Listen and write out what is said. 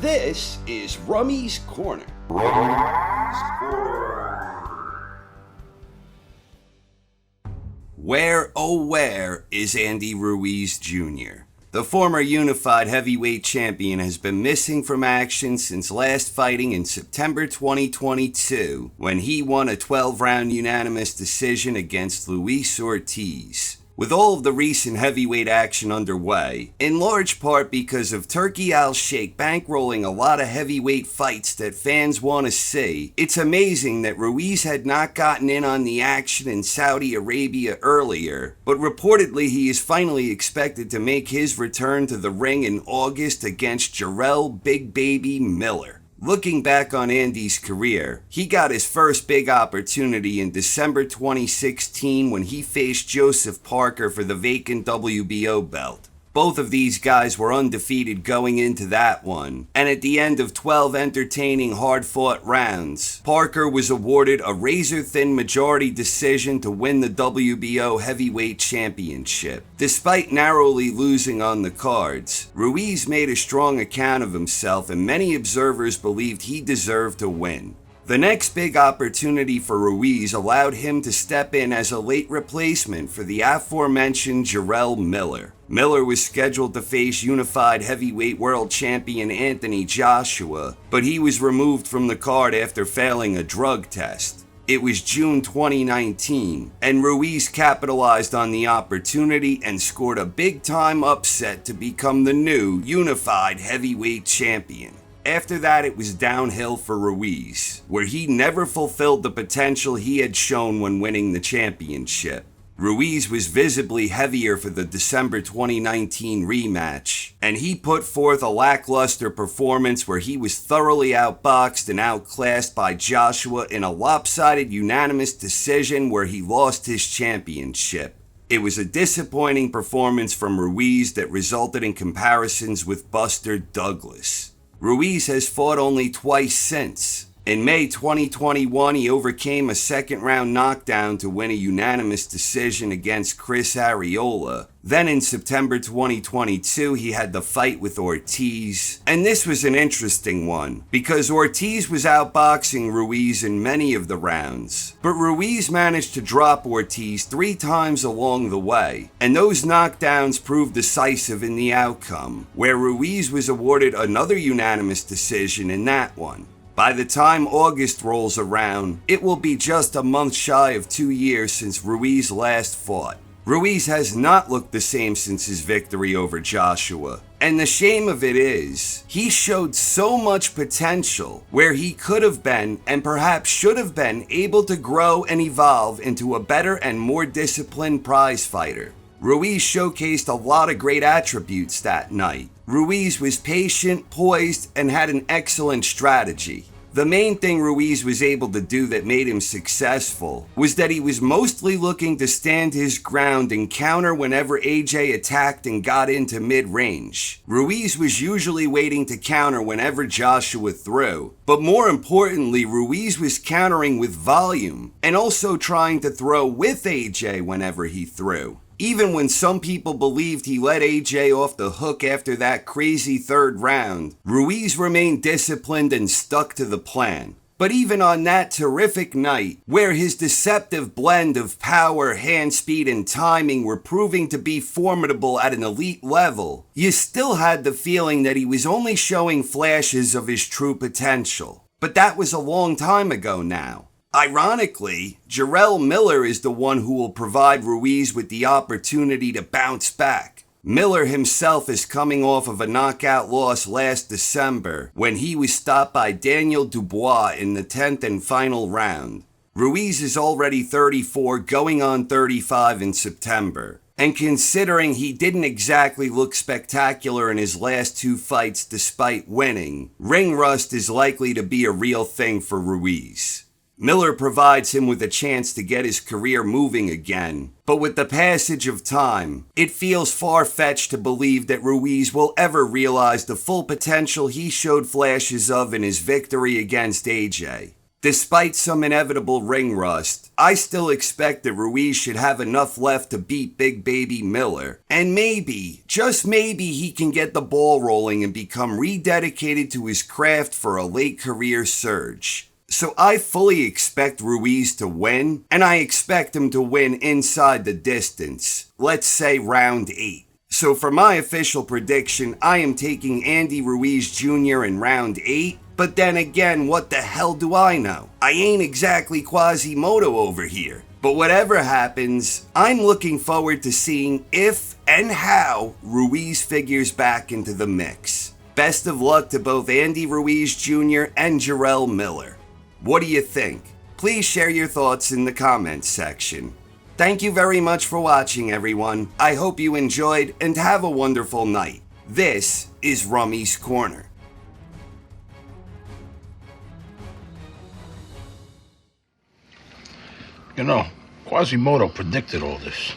This is Rummy's Corner. Where, oh where, is Andy Ruiz Jr.? The former unified heavyweight champion has been missing from action since last fighting in September 2022, when he won a 12-round unanimous decision against Luis Ortiz. With all of the recent heavyweight action underway, in large part because of Turki Al-Sheikh bankrolling a lot of heavyweight fights that fans want to see, it's amazing that Ruiz had not gotten in on the action in Saudi Arabia earlier, but reportedly he is finally expected to make his return to the ring in August against Jarrell Big Baby Miller. Looking back on Andy's career, he got his first big opportunity in December 2016 when he faced Joseph Parker for the vacant WBO belt. Both of these guys were undefeated going into that one, and at the end of 12 entertaining, hard-fought rounds, Parker was awarded a razor-thin majority decision to win the WBO Heavyweight Championship. Despite narrowly losing on the cards, Ruiz made a strong account of himself, and many observers believed he deserved to win. The next big opportunity for Ruiz allowed him to step in as a late replacement for the aforementioned Jarrell Miller. Miller was scheduled to face unified heavyweight world champion Anthony Joshua, but he was removed from the card after failing a drug test. It was June 2019, and Ruiz capitalized on the opportunity and scored a big-time upset to become the new unified heavyweight champion. After that, it was downhill for Ruiz, where he never fulfilled the potential he had shown when winning the championship. Ruiz was visibly heavier for the December 2019 rematch, and he put forth a lackluster performance where he was thoroughly outboxed and outclassed by Joshua in a lopsided unanimous decision where he lost his championship. It was a disappointing performance from Ruiz that resulted in comparisons with Buster Douglas. Ruiz has fought only twice since. In May 2021, he overcame a second-round knockdown to win a unanimous decision against Chris Arreola. Then in September 2022, he had the fight with Ortiz. And this was an interesting one, because Ortiz was outboxing Ruiz in many of the rounds. But Ruiz managed to drop Ortiz 3 times along the way, and those knockdowns proved decisive in the outcome, where Ruiz was awarded another unanimous decision in that one. By the time August rolls around, it will be just a month shy of 2 years since Ruiz last fought. Ruiz has not looked the same since his victory over Joshua. And the shame of it is, he showed so much potential where he could have been and perhaps should have been able to grow and evolve into a better and more disciplined prize fighter. Ruiz showcased a lot of great attributes that night. Ruiz was patient, poised, and had an excellent strategy. The main thing Ruiz was able to do that made him successful was that he was mostly looking to stand his ground and counter whenever AJ attacked and got into mid-range. Ruiz was usually waiting to counter whenever Joshua threw, but more importantly, Ruiz was countering with volume and also trying to throw with AJ whenever he threw. Even when some people believed he let AJ off the hook after that crazy third round, Ruiz remained disciplined and stuck to the plan. But even on that terrific night, where his deceptive blend of power, hand speed, and timing were proving to be formidable at an elite level, you still had the feeling that he was only showing flashes of his true potential. But that was a long time ago now. Ironically, Jarrell Miller is the one who will provide Ruiz with the opportunity to bounce back. Miller himself is coming off of a knockout loss last December when he was stopped by Daniel Dubois in the 10th and final round. Ruiz is already 34, going on 35 in September. And considering he didn't exactly look spectacular in his last 2 fights despite winning, ring rust is likely to be a real thing for Ruiz. Miller provides him with a chance to get his career moving again, but with the passage of time, it feels far-fetched to believe that Ruiz will ever realize the full potential he showed flashes of in his victory against AJ. Despite some inevitable ring rust, I still expect that Ruiz should have enough left to beat Big Baby Miller. And maybe, just maybe, he can get the ball rolling and become rededicated to his craft for a late career surge. So I fully expect Ruiz to win, and I expect him to win inside the distance. Let's say round 8. So for my official prediction, I am taking Andy Ruiz Jr. in round 8. But then again, what the hell do I know? I ain't exactly Quasimodo over here. But whatever happens, I'm looking forward to seeing if and how Ruiz figures back into the mix. Best of luck to both Andy Ruiz Jr. and Jarrell Miller. What do you think? Please share your thoughts in the comments section. Thank you very much for watching, everyone. I hope you enjoyed and have a wonderful night. This is Rummy's Corner. You know, Quasimodo predicted all this.